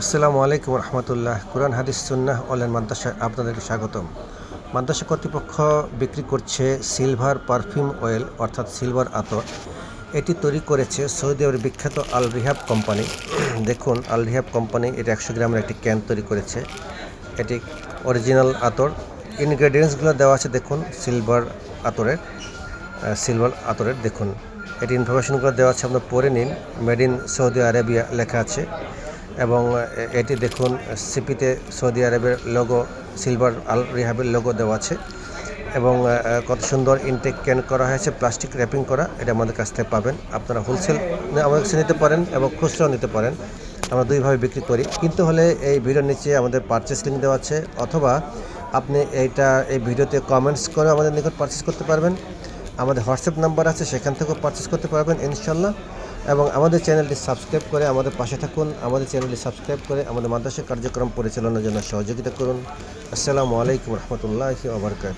আসসালামু আলাইকুম রহমতুল্লাহ। কুরআন হাদিস সুন্নাহ অনলাইন মাদ্রাসায় আপনাদেরকে স্বাগতম। মাদ্রাসা কর্তৃপক্ষ বিক্রি করছে সিলভার পারফিউম অয়েল অর্থাৎ সিলভার আতর। এটি তৈরি করেছে সৌদি আরবের বিখ্যাত আল রিহাব কোম্পানি। দেখুন, আল রিহাব কোম্পানি এটি 100 গ্রামের একটি ক্যান তৈরি করেছে। এটি অরিজিনাল আতর। ইনগ্রেডিয়েন্টসগুলো দেওয়া আছে দেখুন, সিলভার আতরের দেখুন, এটি ইনফরমেশনগুলো দেওয়া আছে, আপনার পড়ে নিন। মেড ইন সৌদি আরেবিয়া লেখা আছে এবং এটি দেখুন, সিপিতে সৌদি আরবের লোগো, সিলভার আল রিহাবের লোগো দেওয়া আছে এবং কত সুন্দর ইনটেক ক্যান করা হয়েছে, প্লাস্টিক র্যাপিং করা। এটা আমাদের কাছ থেকে পাবেন। আপনারা হোলসেল আমাদের কাছে নিতে পারেন এবং খুচরাও নিতে পারেন। আমরা দুইভাবে বিক্রি করি। কিনতে হলে এই ভিডিওর নিচে আমাদের পারচেস লিঙ্ক দেওয়া আছে, অথবা আপনি এই ভিডিওতে কমেন্টস করে আমাদের নিকট পারচেস করতে পারবেন। আমাদের হোয়াটসঅ্যাপ নাম্বার আছে, সেখান থেকেও পারচেস করতে পারবেন ইনশাল্লাহ। এবং আমাদের চ্যানেলটি সাবস্ক্রাইব করে আমাদের পাশে থাকুন। আমাদের চ্যানেলটি সাবস্ক্রাইব করে আমাদের মাদ্রাসা কার্যক্রম পরিচালনার জন্য সহযোগিতা করুন। আসসালামু আলাইকুম রহমতুল্লাহি ওয়া বারাকাতুহু।